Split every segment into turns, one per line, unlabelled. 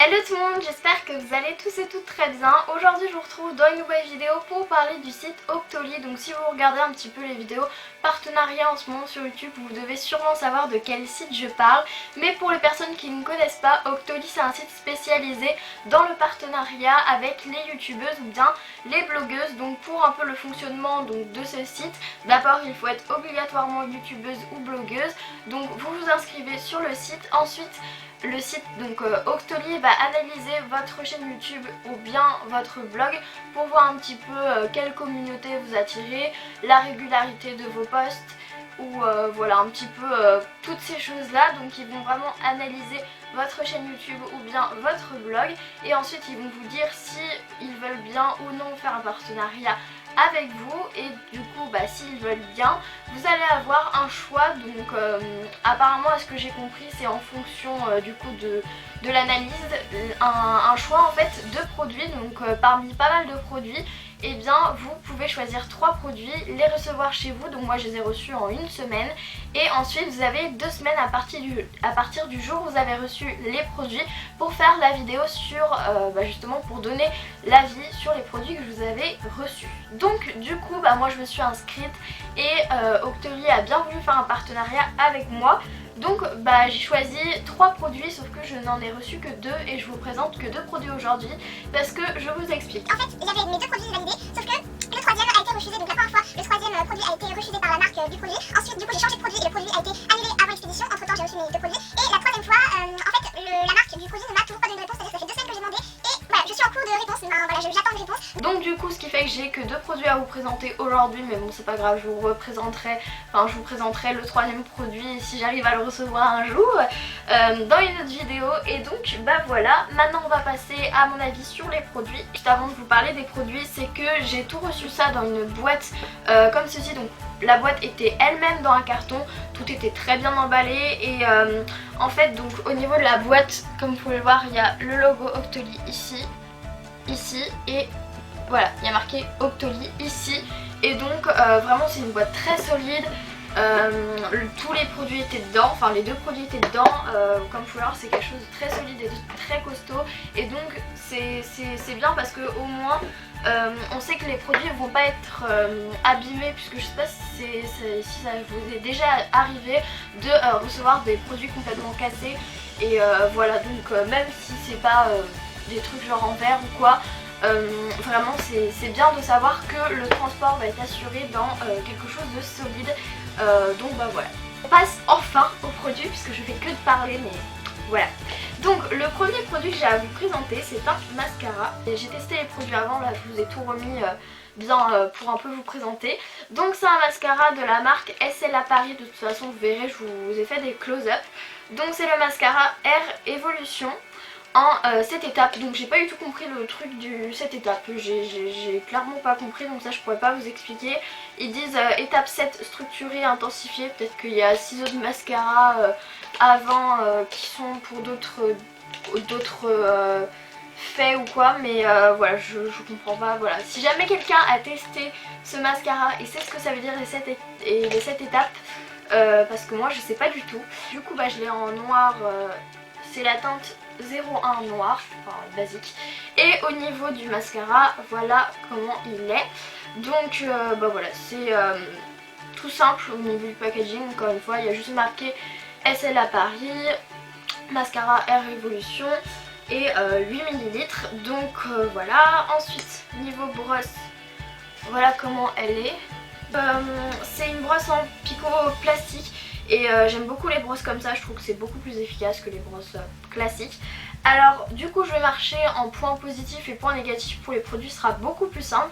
Hello tout le monde, j'espère que vous allez tous et toutes très bien. Aujourd'hui je vous retrouve dans une nouvelle vidéo pour parler du site Octoly. Donc si vous regardez un petit peu les vidéos partenariats en ce moment sur YouTube, vous devez sûrement savoir de quel site je parle. Mais pour les personnes qui ne connaissent pas, Octoly c'est un site spécialisé dans le partenariat avec les youtubeuses ou bien les blogueuses. Donc pour un peu le fonctionnement de ce site, d'abord il faut être obligatoirement youtubeuse ou blogueuse. Donc vous vous inscrivez sur le site, ensuite le site donc Octoly va analyser votre chaîne YouTube ou bien votre blog pour voir un petit peu quelle communauté vous attirez, la régularité de vos posts ou voilà un petit peu toutes ces choses là. Donc ils vont vraiment analyser votre chaîne YouTube ou bien votre blog et ensuite ils vont vous dire si ils veulent bien ou non faire un partenariat avec vous. Et du coup s'ils veulent bien, vous allez avoir un choix. Donc apparemment à ce que j'ai compris c'est en fonction du coup de l'analyse, un choix en fait de produits. Donc parmi pas mal de produits, et bien vous pouvez choisir 3 produits, les recevoir chez vous. Donc moi je les ai reçus en une semaine et ensuite vous avez 2 semaines à partir du jour où vous avez reçu les produits pour faire la vidéo sur justement pour donner l'avis sur les produits que vous avez reçus. Donc du coup moi je me suis inscrite et Octoly a bien voulu faire un partenariat avec moi. Donc j'ai choisi 3 produits, sauf que je n'en ai reçu que 2 et je vous présente que 2 produits aujourd'hui parce que je vous explique.
En fait, j'avais mes 2 produits validés, sauf que le 3e a été refusé. Donc la première fois, le 3e produit a été refusé par la marque du produit. Ensuite, du coup, j'ai changé de produit et le produit a été annulé avant l'expédition. Entre temps, j'ai reçu mes 2 produits. Et la 3e fois, en fait, la marque du produit ne m'a toujours pas donné de réponse. C'est-à-dire que ça fait 2 semaines que j'ai demandé et voilà, je suis en cours de réponse. J'attends une réponse.
Donc du coup, ce qui fait que j'ai que 2 produits à vous présenter aujourd'hui, mais bon, c'est pas grave, je vous présenterai le 3e produit si j'arrive à le recevoir un jour dans une autre vidéo. Et donc voilà, maintenant on va passer à mon avis sur les produits. Juste avant de vous parler des produits, c'est que j'ai tout reçu ça dans une boîte comme ceci. Donc la boîte était elle-même dans un carton, tout était très bien emballé et en fait donc au niveau de la boîte, comme vous pouvez le voir, il y a le logo Octoly ici et voilà, il y a marqué Octoly ici. Et donc vraiment c'est une boîte très solide. Tous les produits étaient dedans, enfin les 2 produits étaient dedans, comme vous pouvez voir c'est quelque chose de très solide et de très costaud. Et donc c'est bien parce que au moins on sait que les produits ne vont pas être abîmés, puisque je sais pas si ça vous est déjà arrivé de recevoir des produits complètement cassés. Et voilà, donc même si c'est pas des trucs genre en verre ou quoi, vraiment c'est bien de savoir que le transport va être assuré dans quelque chose de solide. Donc voilà. On passe enfin au produit puisque je fais que de parler, mais voilà. Donc le premier produit que j'ai à vous présenter, c'est un mascara. J'ai testé les produits avant, là je vous ai tout remis bien pour un peu vous présenter. Donc c'est un mascara de la marque SLA Paris. De toute façon vous verrez, je vous ai fait des close-up. Donc c'est le mascara Air Evolution en 7 étapes. Donc j'ai pas du tout compris le truc du 7 étapes, j'ai clairement pas compris, donc ça je pourrais pas vous expliquer. Ils disent étape 7 structurée, intensifiée. Peut-être qu'il y a 6 autres mascaras avant qui sont pour d'autres faits ou quoi, mais voilà, je comprends pas. Voilà, si jamais quelqu'un a testé ce mascara et sait ce que ça veut dire les 7 étapes, parce que moi je sais pas du tout. Du coup je l'ai en noir, c'est la teinte 01 noir, enfin basique. Et au niveau du mascara, voilà comment il est. Donc voilà, c'est tout simple au niveau du packaging. Encore une fois, il y a juste marqué SLA Paris, mascara Air Evolution et 8 ml. Donc voilà. Ensuite, niveau brosse, voilà comment elle est. C'est une brosse en picot plastique. Et j'aime beaucoup les brosses comme ça, je trouve que c'est beaucoup plus efficace que les brosses classiques. Alors du coup je vais marcher en points positifs et points négatifs pour les produits, ce sera beaucoup plus simple.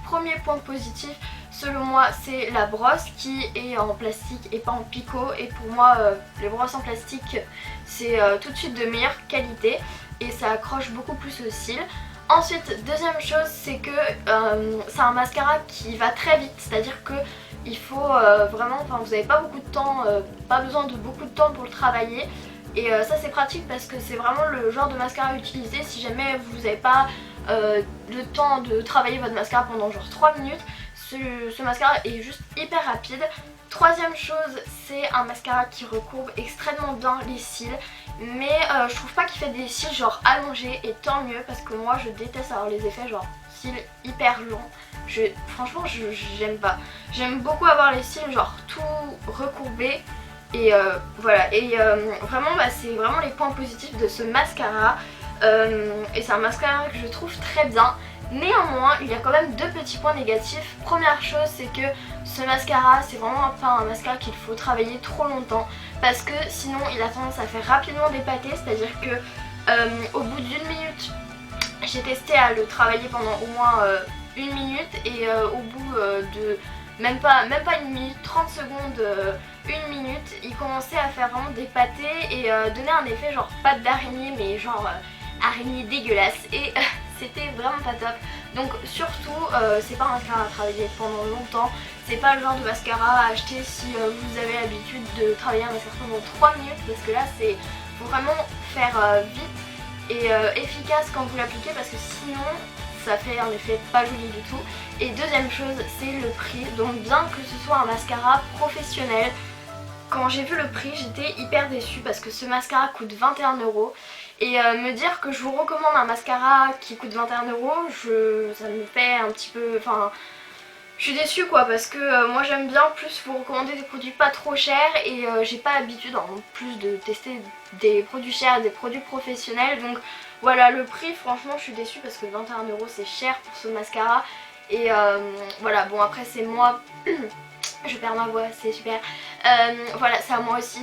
Premier point positif selon moi, c'est la brosse qui est en plastique et pas en picot. Et pour moi les brosses en plastique c'est tout de suite de meilleure qualité et ça accroche beaucoup plus au cils. Ensuite, deuxième chose, c'est que c'est un mascara qui va très vite, c'est-à-dire que il faut vraiment, vous n'avez pas beaucoup de temps, pas besoin de beaucoup de temps pour le travailler. Et ça c'est pratique parce que c'est vraiment le genre de mascara à utiliser si jamais vous n'avez pas le temps de travailler votre mascara pendant genre 3 minutes. Ce mascara est juste hyper rapide, Troisième chose, c'est un mascara qui recourbe extrêmement bien les cils, mais je trouve pas qu'il fait des cils genre allongés, et tant mieux parce que moi je déteste avoir les effets genre cils hyper longs. Franchement j'aime pas. J'aime beaucoup avoir les cils genre tout recourbés. Et voilà, et vraiment c'est vraiment les points positifs de ce mascara. Et c'est un mascara que je trouve très bien. Néanmoins, il y a quand même deux petits points négatifs. Première chose, c'est que ce mascara, c'est vraiment pas un mascara qu'il faut travailler trop longtemps, parce que sinon il a tendance à faire rapidement dépater. C'est-à-dire que au bout d'une minute, j'ai testé à le travailler pendant au moins une minute, et au bout de même pas une minute, 30 secondes, une minute, il commençait à faire vraiment dépater et donner un effet genre pâte d'araignée, mais genre araignée dégueulasse, et c'était vraiment pas top. Donc surtout c'est pas un mascara à travailler pendant longtemps, c'est pas le genre de mascara à acheter si vous avez l'habitude de travailler un mascara pendant 3 minutes, parce que là c'est faut vraiment faire vite et efficace quand vous l'appliquez, parce que sinon ça fait un effet pas joli du tout. Et deuxième chose, c'est le prix. Donc bien que ce soit un mascara professionnel, quand j'ai vu le prix j'étais hyper déçue, parce que ce mascara coûte 21 €. Et me dire que je vous recommande un mascara qui coûte 21 €, ça me fait un petit peu... Enfin, je suis déçue quoi, parce que moi j'aime bien plus vous recommander des produits pas trop chers, et j'ai pas l'habitude en plus de tester des produits chers, des produits professionnels. Donc voilà, le prix franchement je suis déçue, parce que 21 € c'est cher pour ce mascara. Et voilà, bon après c'est moi... Je perds ma voix, c'est super. Voilà, c'était à moi aussi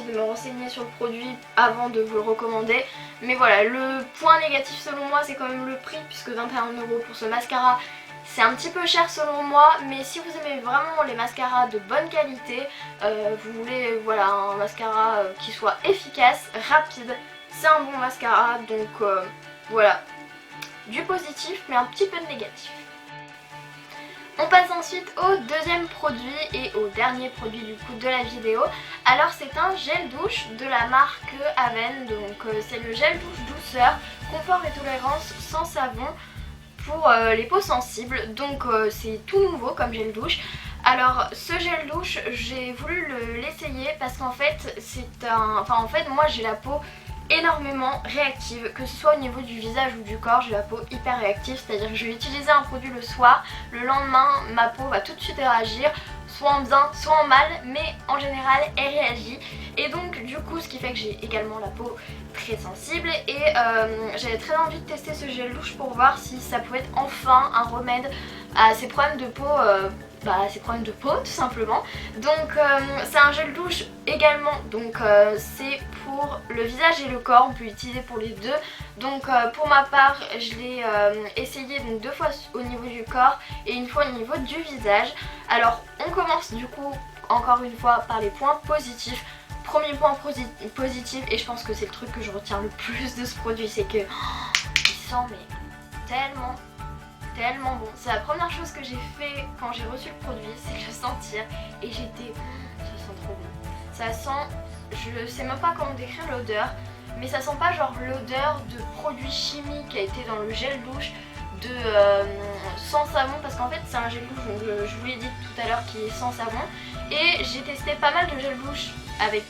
de me renseigner sur le produit avant de vous le recommander. Mais voilà, le point négatif selon moi, c'est quand même le prix, puisque 21 € pour ce mascara, c'est un petit peu cher selon moi. Mais si vous aimez vraiment les mascaras de bonne qualité, vous voulez voilà, un mascara qui soit efficace, rapide, c'est un bon mascara. Donc voilà, du positif mais un petit peu de négatif. On passe ensuite au deuxième produit et au dernier produit du coup de la vidéo. Alors c'est un gel douche de la marque Aven, donc c'est le gel douche douceur, confort et tolérance sans savon pour les peaux sensibles. Donc c'est tout nouveau comme gel douche. Alors ce gel douche, j'ai voulu l'essayer parce qu'en fait c'est un... Enfin en fait moi j'ai la peau énormément réactive, que ce soit au niveau du visage ou du corps, j'ai la peau hyper réactive, c'est à dire que je vais utiliser un produit le soir, le lendemain ma peau va tout de suite réagir, soit en bien, soit en mal, mais en général elle réagit. Et donc du coup ce qui fait que j'ai également la peau très sensible, et j'avais très envie de tester ce gel douche pour voir si ça pouvait être enfin un remède à ces problèmes de peau, ces problèmes de peau tout simplement. Donc c'est un gel douche également, donc c'est pour le visage et le corps, on peut l'utiliser pour les deux. Donc pour ma part je l'ai essayé donc 2 fois au niveau du corps et 1 fois au niveau du visage. Alors on commence du coup encore une fois par les points positifs. Premier point positif, et je pense que c'est le truc que je retiens le plus de ce produit, c'est que il sent mais tellement bon. C'est la première chose que j'ai fait quand j'ai reçu le produit, c'est que le sentir, et j'étais... ça sent trop bon. Ça sent... je sais même pas comment décrire l'odeur, mais ça sent pas genre l'odeur de produits chimiques qui a été dans le gel douche de sans savon, parce qu'en fait c'est un gel douche, donc je vous l'ai dit tout à l'heure, qui est sans savon. Et j'ai testé pas mal de gel douche avec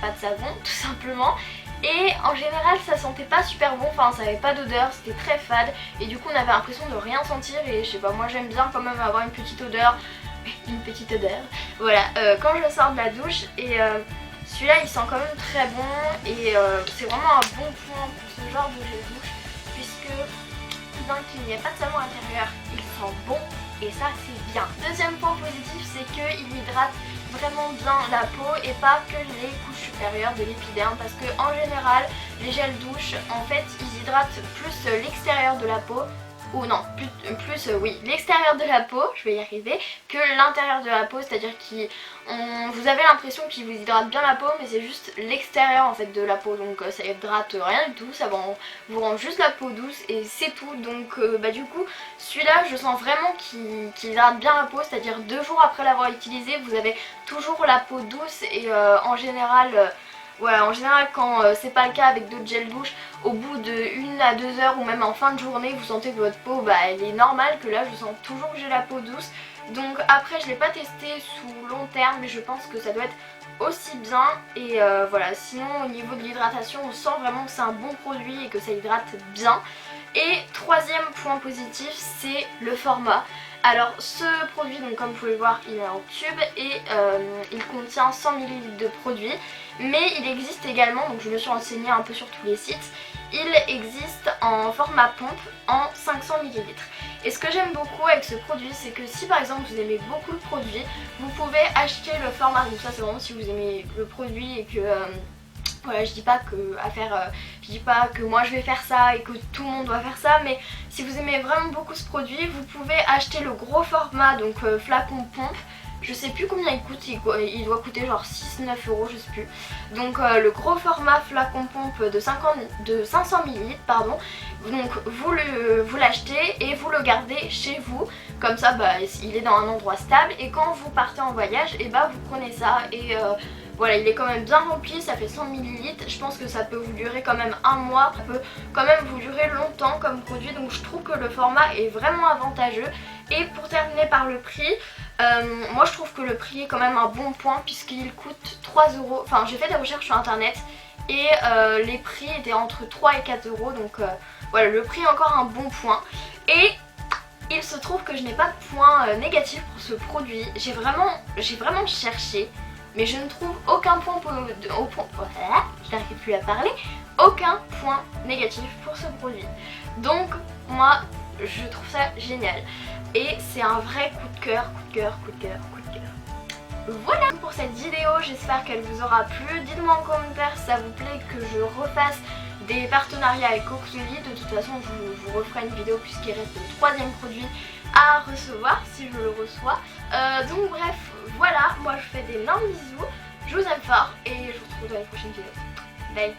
pas de savon tout simplement, et en général ça sentait pas super bon, enfin ça avait pas d'odeur, c'était très fade, et du coup on avait l'impression de rien sentir. Et je sais pas, moi j'aime bien quand même avoir une petite odeur, voilà, quand je sors de la douche. Et celui-là il sent quand même très bon, et c'est vraiment un bon point pour ce genre de gel douche, puisque bien qu'il n'y ait pas de savon à l'intérieur, il sent bon, et ça c'est bien. Deuxième point positif, c'est qu'il hydrate vraiment bien la peau et pas que les couches supérieures de l'épiderme, parce que en général les gels douche en fait ils hydratent plus l'extérieur de la peau, ou non, oui, l'extérieur de la peau, je vais y arriver, que l'intérieur de la peau, c'est à dire que vous avez l'impression qu'il vous hydrate bien la peau, mais c'est juste l'extérieur en fait de la peau, donc ça hydrate rien du tout, ça vous rend juste la peau douce et c'est tout. Donc du coup celui-là je sens vraiment qu'il hydrate bien la peau, c'est à dire 2 jours après l'avoir utilisé vous avez toujours la peau douce. Et en général voilà, en général quand c'est pas le cas avec d'autres gels douche, au bout de 1 à 2 heures ou même en fin de journée vous sentez que votre peau elle est normale, que là je sens toujours que j'ai la peau douce. Donc après je l'ai pas testé sous long terme, mais je pense que ça doit être aussi bien. Et voilà, sinon au niveau de l'hydratation on sent vraiment que c'est un bon produit et que ça hydrate bien. Et troisième point positif, c'est le format. Alors ce produit, donc comme vous pouvez le voir, il est en tube et il contient 100 ml de produit. Mais il existe également, donc je me suis renseignée un peu sur tous les sites, il existe en format pompe en 500 ml. Et ce que j'aime beaucoup avec ce produit, c'est que si par exemple vous aimez beaucoup le produit, vous pouvez acheter le format. Donc ça c'est vraiment si vous aimez le produit et que... voilà, je dis pas que moi je vais faire ça et que tout le monde doit faire ça, mais si vous aimez vraiment beaucoup ce produit, vous pouvez acheter le gros format, donc flacon pompe. Je sais plus combien il coûte, il doit coûter genre 6-9 €, je sais plus. Donc le gros format flacon pompe de 500 ml, pardon. Donc vous l'achetez et vous le gardez chez vous. Comme ça bah, il est dans un endroit stable et quand vous partez en voyage, et bah vous prenez ça et voilà, il est quand même bien rempli, ça fait 100 ml. Je pense que ça peut vous durer quand même un mois, ça peut quand même vous durer longtemps comme produit. Donc je trouve que le format est vraiment avantageux. Et pour terminer par le prix, moi je trouve que le prix est quand même un bon point puisqu'il coûte 3 €. Enfin j'ai fait des recherches sur internet et les prix étaient entre 3 et 4 €. Donc voilà, le prix est encore un bon point. Et il se trouve que je n'ai pas de point négatif pour ce produit. J'ai vraiment cherché, mais je ne trouve aucun point je n'arrive plus à parler, aucun point négatif pour ce produit. Donc moi je trouve ça génial et c'est un vrai coup de cœur, coup de cœur, coup de cœur, coup de cœur. Voilà pour cette vidéo, j'espère qu'elle vous aura plu. Dites-moi en commentaire si ça vous plaît que je refasse des partenariats avec Oxley. De toute façon je vous referai une vidéo puisqu'il reste le troisième produit à recevoir si je le reçois. Donc bref, voilà, moi je vous fais d'énormes bisous, je vous aime fort et je vous retrouve dans les prochaines vidéos. Bye.